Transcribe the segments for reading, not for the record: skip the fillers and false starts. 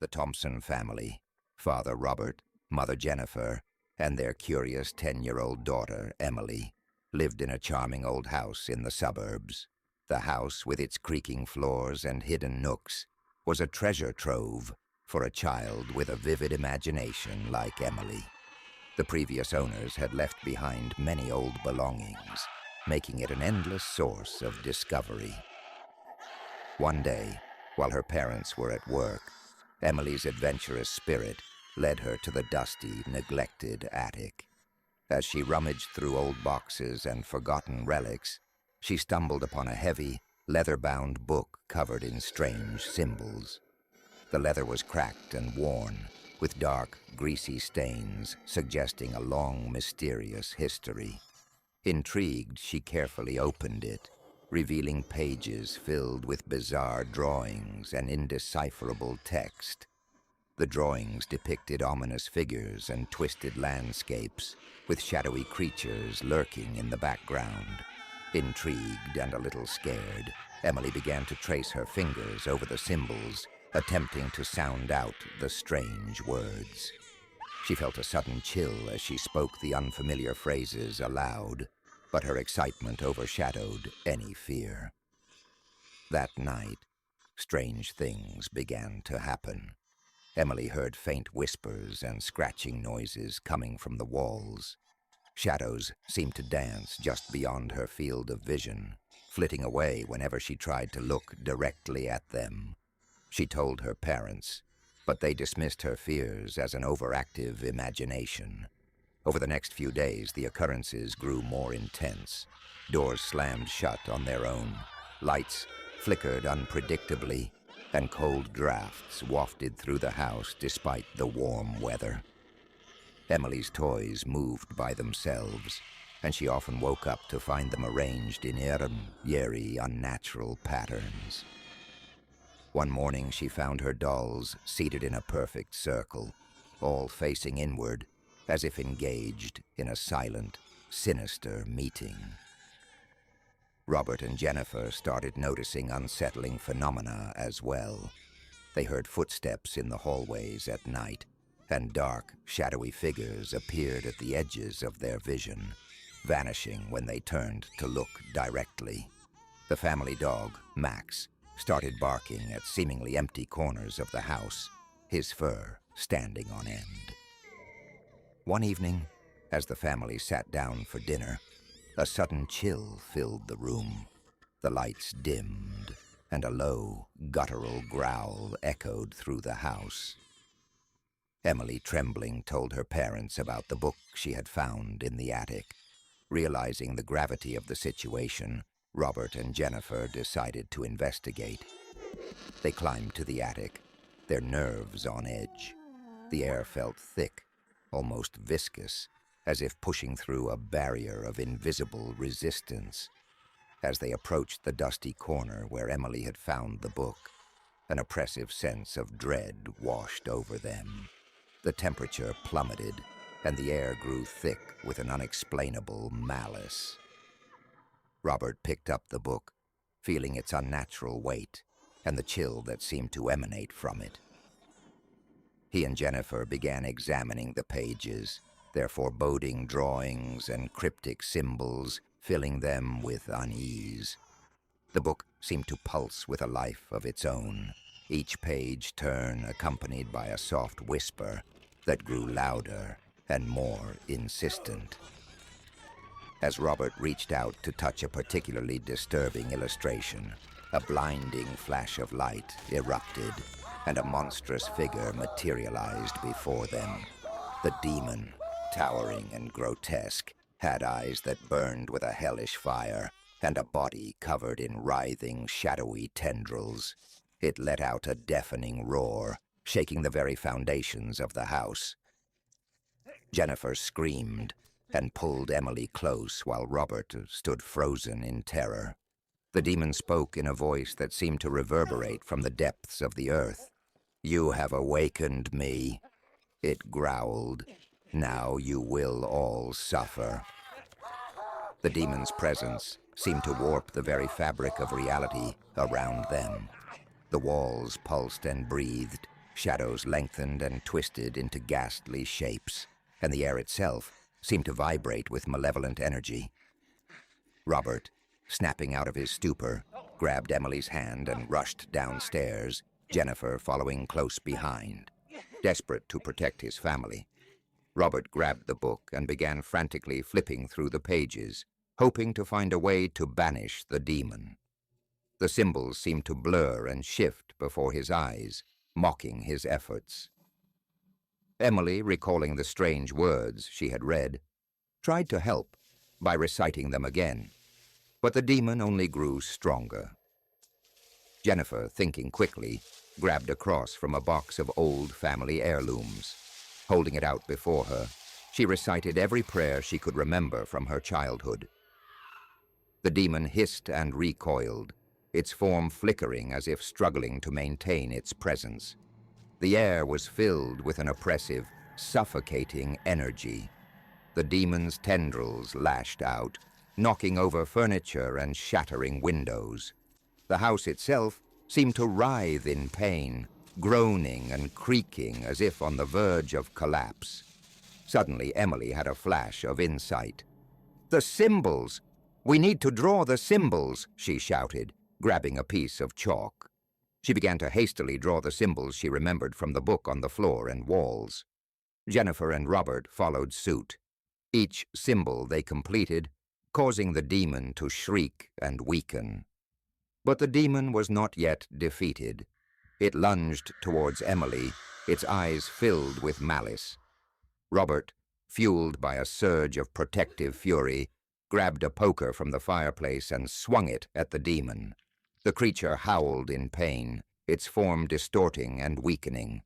The Thompson family, Father Robert, Mother Jennifer, and their curious 10-year-old daughter, Emily, lived in a charming old house in the suburbs. The house, with its creaking floors and hidden nooks, was a treasure trove for a child with a vivid imagination like Emily. The previous owners had left behind many old belongings, making it an endless source of discovery. One day, while her parents were at work, Emily's adventurous spirit led her to the dusty, neglected attic. As she rummaged through old boxes and forgotten relics, she stumbled upon a heavy, leather-bound book covered in strange symbols. The leather was cracked and worn, with dark, greasy stains suggesting a long, mysterious history. Intrigued, she carefully opened it, revealing pages filled with bizarre drawings and indecipherable text. The drawings depicted ominous figures and twisted landscapes, with shadowy creatures lurking in the background. Intrigued and a little scared, Emily began to trace her fingers over the symbols, attempting to sound out the strange words. She felt a sudden chill as she spoke the unfamiliar phrases aloud, but her excitement overshadowed any fear. That night, strange things began to happen. Emily heard faint whispers and scratching noises coming from the walls. Shadows seemed to dance just beyond her field of vision, flitting away whenever she tried to look directly at them. She told her parents, but they dismissed her fears as an overactive imagination. Over the next few days, the occurrences grew more intense. Doors slammed shut on their own, lights flickered unpredictably, and cold drafts wafted through the house despite the warm weather. Emily's toys moved by themselves, and she often woke up to find them arranged in eerie, unnatural patterns. One morning she found her dolls seated in a perfect circle, all facing inward, as if engaged in a silent, sinister meeting. Robert and Jennifer started noticing unsettling phenomena as well. They heard footsteps in the hallways at night, and dark, shadowy figures appeared at the edges of their vision, vanishing when they turned to look directly. The family dog, Max, started barking at seemingly empty corners of the house, his fur standing on end. One evening, as the family sat down for dinner, a sudden chill filled the room. The lights dimmed, and a low, guttural growl echoed through the house. Emily, trembling, told her parents about the book she had found in the attic. Realizing the gravity of the situation, Robert and Jennifer decided to investigate. They climbed to the attic, their nerves on edge. The air felt thick, almost viscous, as if pushing through a barrier of invisible resistance. As they approached the dusty corner where Emily had found the book, an oppressive sense of dread washed over them. The temperature plummeted, and the air grew thick with an unexplainable malice. Robert picked up the book, feeling its unnatural weight and the chill that seemed to emanate from it. He and Jennifer began examining the pages, their foreboding drawings and cryptic symbols filling them with unease. The book seemed to pulse with a life of its own, each page turn accompanied by a soft whisper that grew louder and more insistent. As Robert reached out to touch a particularly disturbing illustration, a blinding flash of light erupted, and a monstrous figure materialized before them. The demon, towering and grotesque, had eyes that burned with a hellish fire, and a body covered in writhing, shadowy tendrils. It let out a deafening roar, shaking the very foundations of the house. Jennifer screamed and pulled Emily close while Robert stood frozen in terror. The demon spoke in a voice that seemed to reverberate from the depths of the earth. "You have awakened me," it growled. "Now you will all suffer." The demon's presence seemed to warp the very fabric of reality around them. The walls pulsed and breathed, Shadows lengthened and twisted into ghastly shapes, and the air itself seemed to vibrate with malevolent energy. Robert, snapping out of his stupor, grabbed Emily's hand and rushed downstairs, Jennifer following close behind. Desperate to protect his family, Robert grabbed the book and began frantically flipping through the pages, hoping to find a way to banish the demon. The symbols seemed to blur and shift before his eyes, mocking his efforts. Emily, recalling the strange words she had read, tried to help by reciting them again, but the demon only grew stronger. Jennifer, thinking quickly, grabbed a cross from a box of old family heirlooms. Holding it out before her, she recited every prayer she could remember from her childhood. The demon hissed and recoiled, its form flickering as if struggling to maintain its presence. The air was filled with an oppressive, suffocating energy. The demon's tendrils lashed out, knocking over furniture and shattering windows. The house itself seemed to writhe in pain, groaning and creaking as if on the verge of collapse. Suddenly, Emily had a flash of insight. "The symbols! We need to draw the symbols!" she shouted, grabbing a piece of chalk. She began to hastily draw the symbols she remembered from the book on the floor and walls. Jennifer and Robert followed suit. Each symbol they completed, causing the demon to shriek and weaken. But the demon was not yet defeated. It lunged towards Emily, its eyes filled with malice. Robert, fueled by a surge of protective fury, grabbed a poker from the fireplace and swung it at the demon. The creature howled in pain, its form distorting and weakening.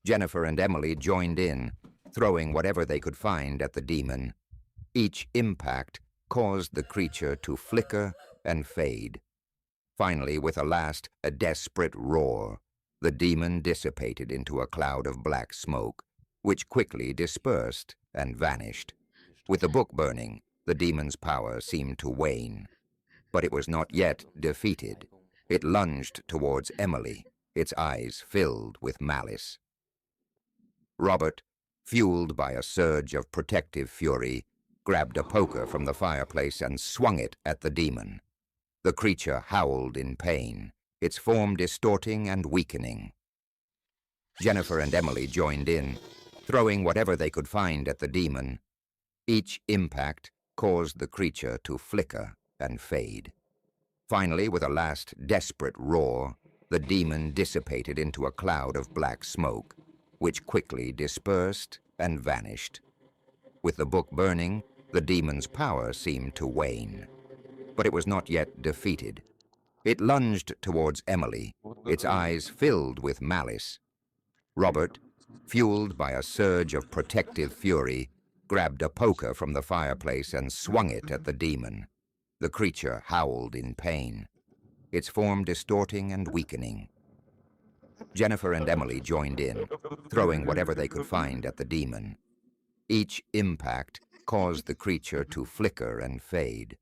Jennifer and Emily joined in, throwing whatever they could find at the demon. Each impact caused the creature to flicker and fade. Finally, with a desperate roar, the demon dissipated into a cloud of black smoke, which quickly dispersed and vanished. With the book burning, the demon's power seemed to wane. But it was not yet defeated. It lunged towards Emily, its eyes filled with malice. Robert, fueled by a surge of protective fury, grabbed a poker from the fireplace and swung it at the demon. The creature howled in pain, its form distorting and weakening. Jennifer and Emily joined in, throwing whatever they could find at the demon. Each impact caused the creature to flicker and fade. Finally, with a last desperate roar, the demon dissipated into a cloud of black smoke, which quickly dispersed and vanished. With the book burning, the demon's power seemed to wane. But it was not yet defeated. It lunged towards Emily, its eyes filled with malice. Robert, fueled by a surge of protective fury, grabbed a poker from the fireplace and swung it at the demon. The creature howled in pain, its form distorting and weakening. Jennifer and Emily joined in, throwing whatever they could find at the demon. Each impact caused the creature to flicker and fade.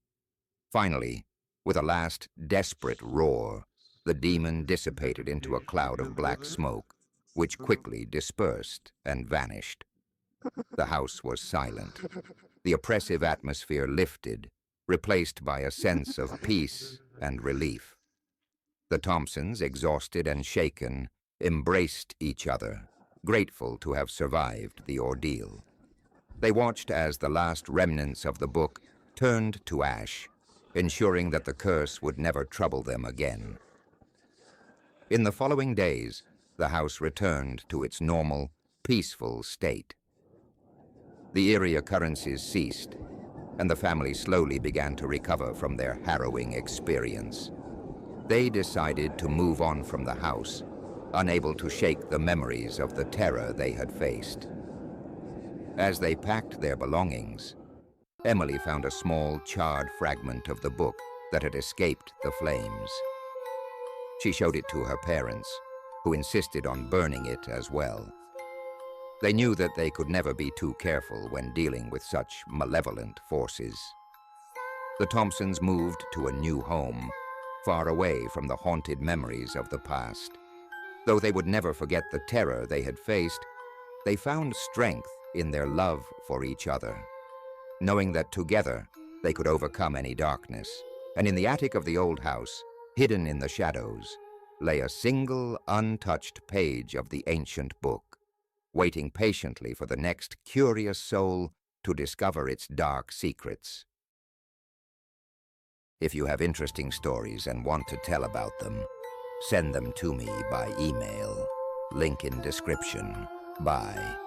Finally, with a last desperate roar, the demon dissipated into a cloud of black smoke, which quickly dispersed and vanished. The house was silent. The oppressive atmosphere lifted, replaced by a sense of peace and relief. The Thompsons, exhausted and shaken, embraced each other, grateful to have survived the ordeal. They watched as the last remnants of the book turned to ash, ensuring that the curse would never trouble them again. In the following days, the house returned to its normal, peaceful state. The eerie occurrences ceased, and the family slowly began to recover from their harrowing experience. They decided to move on from the house, unable to shake the memories of the terror they had faced. As they packed their belongings, Emily found a small, charred fragment of the book that had escaped the flames. She showed it to her parents, who insisted on burning it as well. They knew that they could never be too careful when dealing with such malevolent forces. The Thompsons moved to a new home, far away from the haunted memories of the past. Though they would never forget the terror they had faced, they found strength in their love for each other, knowing that together they could overcome any darkness. And in the attic of the old house, hidden in the shadows, lay a single untouched page of the ancient book, waiting patiently for the next curious soul to discover its dark secrets. If you have interesting stories and want to tell about them, send them to me by email. Link in description. Bye.